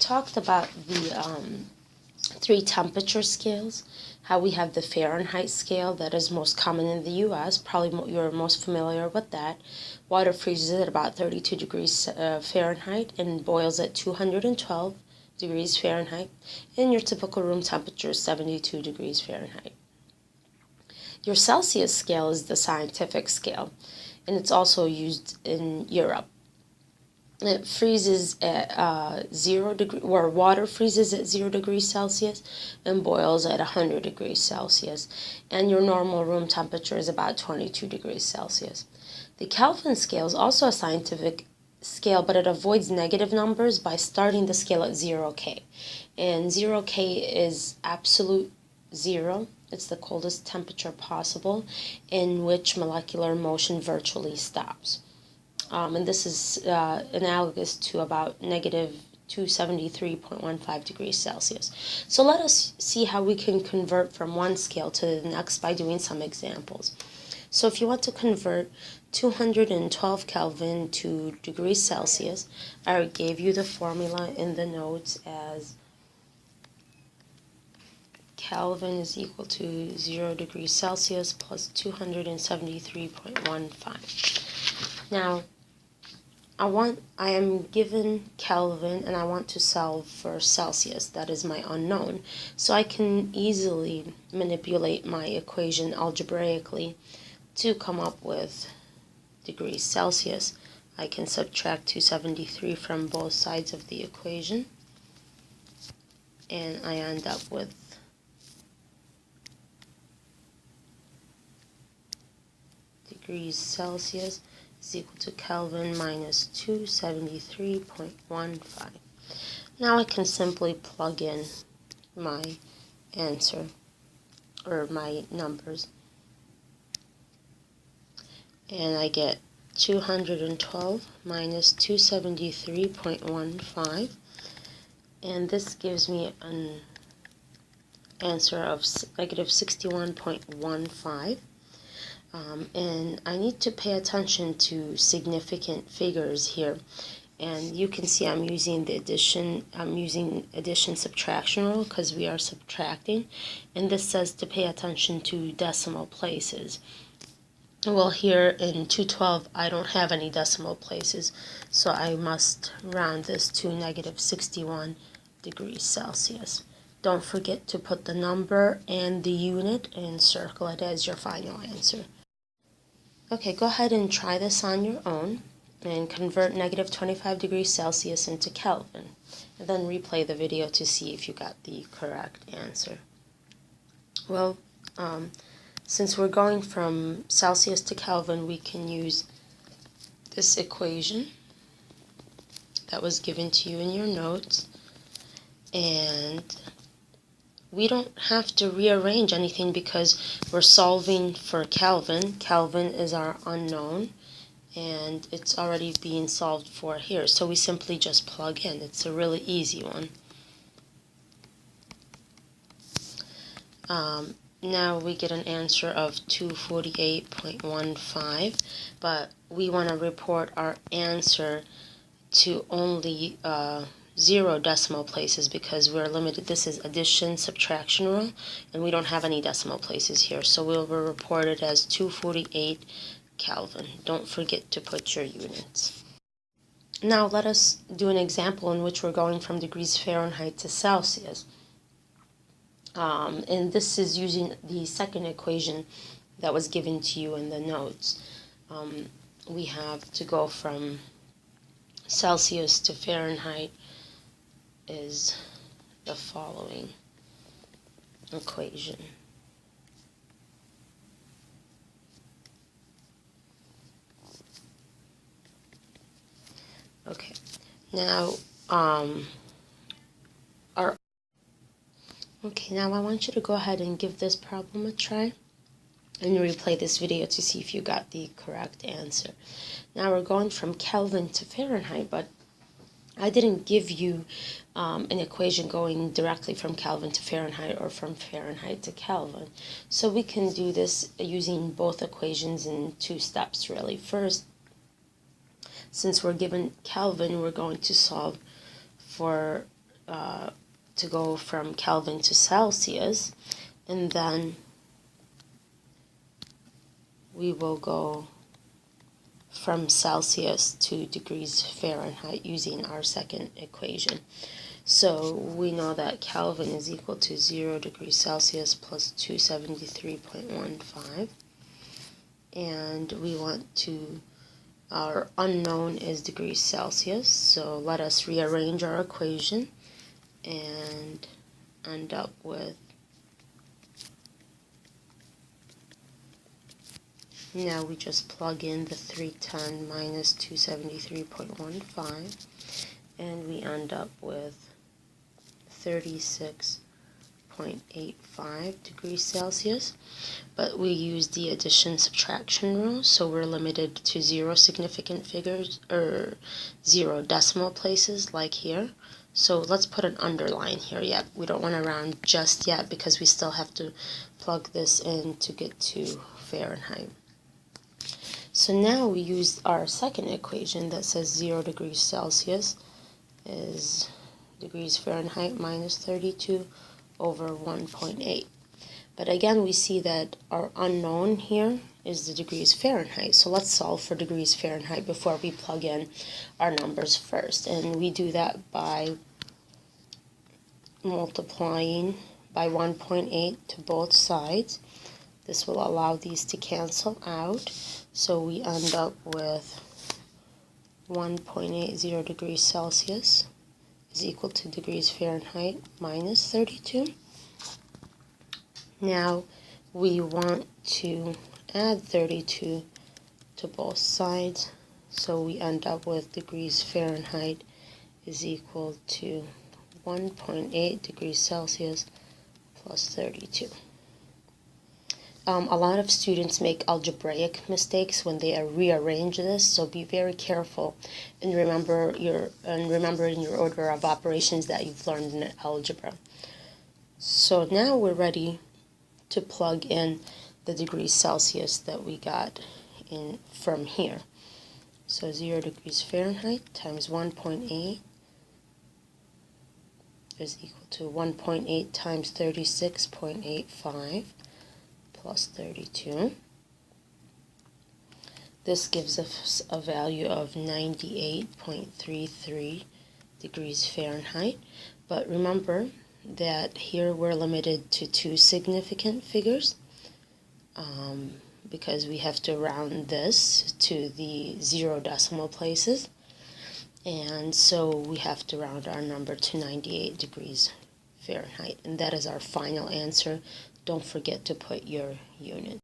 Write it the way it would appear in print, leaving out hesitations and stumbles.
talked about the three temperature scales, how we have the Fahrenheit scale that is most common in the U.S. Probably you're most familiar with that. Water freezes at about 32 degrees Fahrenheit and boils at 212 degrees Fahrenheit, and your typical room temperature is 72 degrees Fahrenheit. Your Celsius scale is the scientific scale, and it's also used in Europe. It freezes at 0 degree, or water freezes at 0 degrees Celsius and boils at 100 degrees Celsius. And your normal room temperature is about 22 degrees Celsius. The Kelvin scale is also a scientific scale, but it avoids negative numbers by starting the scale at 0K. And 0K is absolute zero. It's the coldest temperature possible in which molecular motion virtually stops. And this is analogous to about negative 273.15 degrees Celsius. So let us see how we can convert from one scale to the next by doing some examples. So if you want to convert 212 Kelvin to degrees Celsius, I gave you the formula in the notes as Kelvin is equal to 0 degrees Celsius plus 273.15. Now, I am given Kelvin and I want to solve for Celsius. That is my unknown. So I can easily manipulate my equation algebraically to come up with degrees Celsius. I can subtract 273 from both sides of the equation, and I end up with degrees Celsius is equal to Kelvin minus 273.15. Now I can simply plug in my answer, or my numbers, and I get 212 minus 273.15, and this gives me an answer of negative 61.15. And I need to pay attention to significant figures here. And you can see I'm using addition subtraction rule because we are subtracting. And this says to pay attention to decimal places. Well, here in 212, I don't have any decimal places, so I must round this to negative 61 degrees Celsius. Don't forget to put the number and the unit and circle it as your final answer. Okay, go ahead and try this on your own and convert negative 25 degrees Celsius into Kelvin, and then replay the video to see if you got the correct answer. Well, since we're going from Celsius to Kelvin, we can use this equation that was given to you in your notes, and we don't have to rearrange anything because we're solving for Kelvin. Kelvin is our unknown, and it's already being solved for here. So we simply just plug in. It's a really easy one. Now we get an answer of 248.15, but we want to report our answer to only 0 decimal places because we're limited. This is addition subtraction rule, and we don't have any decimal places here, so we'll report it as 248 Kelvin. Don't forget to put your units. Now let us do an example in which we're going from degrees Fahrenheit to Celsius. And this is using the second equation that was given to you in the notes. We have to go from Celsius to Fahrenheit is the following equation. Okay, now now I want you to go ahead and give this problem a try and replay this video to see if you got the correct answer. Now we're going from Kelvin to Fahrenheit, but I didn't give you an equation going directly from Kelvin to Fahrenheit or from Fahrenheit to Kelvin. So we can do this using both equations in 2 steps, really. First, since we're given Kelvin, we're going to solve for to go from Kelvin to Celsius, and then we will go from Celsius to degrees Fahrenheit using our second equation. So we know that Kelvin is equal to 0 degrees Celsius plus 273.15, and we want to, our unknown is degrees Celsius, so let us rearrange our equation and end up with, now we just plug in the 310 minus 273.15, and we end up with 36.85 degrees Celsius. But we use the addition subtraction rule, so we're limited to 0 significant figures, or 0 decimal places like here. So let's put an underline here. Yet we don't want to round just yet because we still have to plug this in to get to Fahrenheit. So now we use our second equation that says 0 degrees Celsius is degrees Fahrenheit minus 32 over 1.8. But again, we see that our unknown here is the degrees Fahrenheit. So let's solve for degrees Fahrenheit before we plug in our numbers first. And we do that by multiplying by 1.8 to both sides. This will allow these to cancel out. So we end up with 1.80 degrees Celsius is equal to degrees Fahrenheit minus 32. Now we want to add 32 to both sides, so we end up with degrees Fahrenheit is equal to 1.8 degrees Celsius plus 32. A lot of students make algebraic mistakes when they rearrange this, so be very careful and remember in your order of operations that you've learned in algebra. So now we're ready to plug in the degrees Celsius that we got in from here. So 0 degrees Fahrenheit times 1.8 is equal to 1.8 times 36.85 plus 32. This gives us a value of 98.33 degrees Fahrenheit. But remember that here we're limited to 2 significant figures because we have to round this to the 0 decimal places. And so we have to round our number to 98 degrees Fahrenheit. And that is our final answer. Don't forget to put your unit.